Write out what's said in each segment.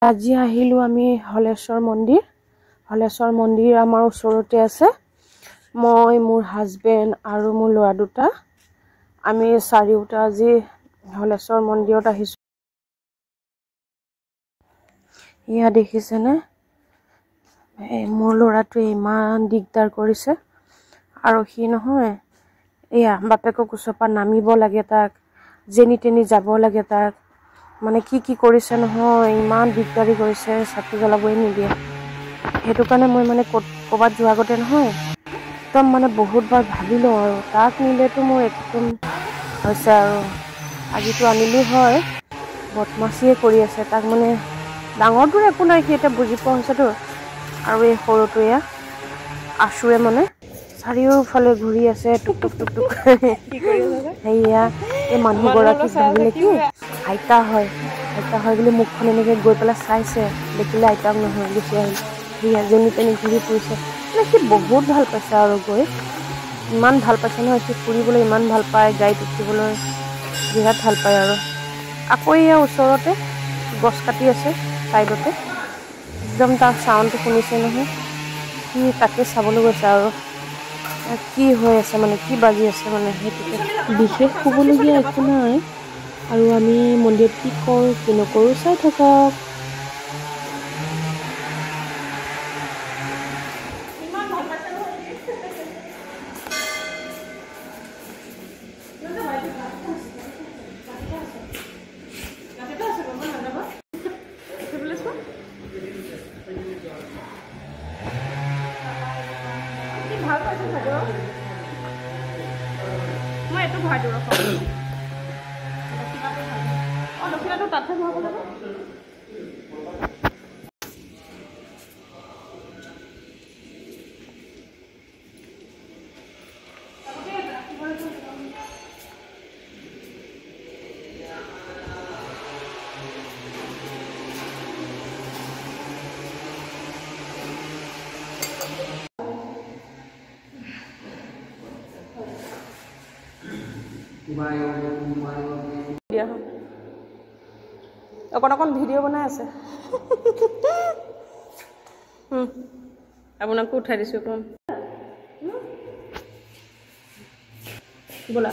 আজি আহিলো আমি হলেশ্বৰ মন্দিৰ আমাৰ ওচৰতে আছে মই মোৰ হাজবেণ্ড আৰু মোৰ ল'ৰা দুটা আমি চাৰিওটা আজি হলেশ্বৰ মন্দিৰত আহিছো ইয়া দেখিছেনে মোৰ ল'ৰাটোৱে ইমান দিগদাৰ কৰিছে আৰু সি নহয় এয়া বাপেকক ওচৰপা নামিব লাগে তাক জেনি তেনি যাব লাগে তাক মানে কি কৰিছে নহয় ইমান দিগদাৰি কৰিছে ছাতি জ্বলাবই নিদিয়ে হেতু কাৰণে মই মানে ক'বাত যোৱা আগতে নহয় একদম মানে বহুতবাৰ ভাবিলো আৰু তাক নিলেতো মোৰ একদম হৈছে আৰু আজিতো আনিলো হয় বদমাছিয়ে কৰি আছে তাক মানে ডাঙৰটোৰ একো নাই কি এটা বুজি পোৱা হৈছেতো আৰু এই সৰুটোয়া আশুৱে মানে চাৰিওফালে ঘূৰি আছে টুক টুক টুক টুক কি কৰি আছে হেয়া এই মানুহ গৰাকীক ভাবিলে কি আইতা হয় বুলি মুখখন এনেকে গৈ পেলাই চাইছে দেখিলে আইতাক নহয় গুচি আহিল সেয়া যেনি তেনি ঘূৰি ফুৰিছে মানে সি বহুত ভাল পাইছে আৰু গৈ ইমান ভাল পাইছে নহয় সি ফুৰিবলৈ ইমান ভাল পায় গাড়ীত উঠিবলৈ বিৰাট ভাল পায় আৰু আকৌ এয়া ওচৰতে গছ কাটি আছে সাইডতে একদম তাৰ সাউণ্ডটো শুনিছে নহয় সি তাকে চাবলৈ গৈছে আৰু কি হৈ আছে মানে কি বাজি আছে মানে হেতুকে বিশেষ ক'বলগীয়া একো নাই আৰু আমি মন্দিৰত কি কৰো কি নকৰো চাই থাকক ভাল পাইছো চাগে মই এটো ভাইটো ৰখা লক্ষীনাথৰ তাতহে ভৰাব লাগিব অকণ ভিডিঅ' বনাই আছে আপোনাকো উঠাই দিছো কম বলা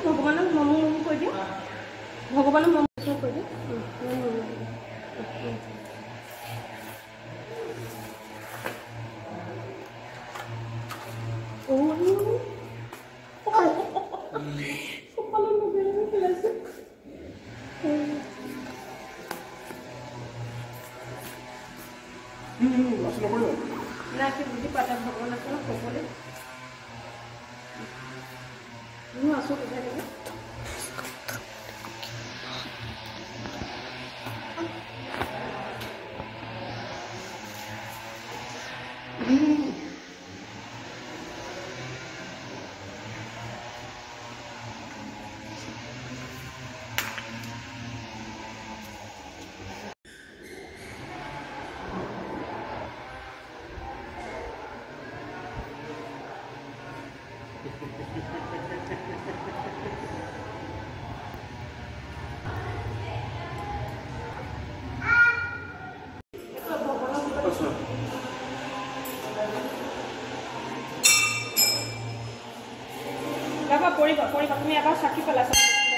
ভগৱানক মম কৈ দিয়া ভগৱানক মম কৈ দিয়া না কি বুঝি পাতা ভগৱান আছে না সকলে আছো কোথায় গেলে পৰিবা তুমি এবাৰ সাক্ষী পেলাইছা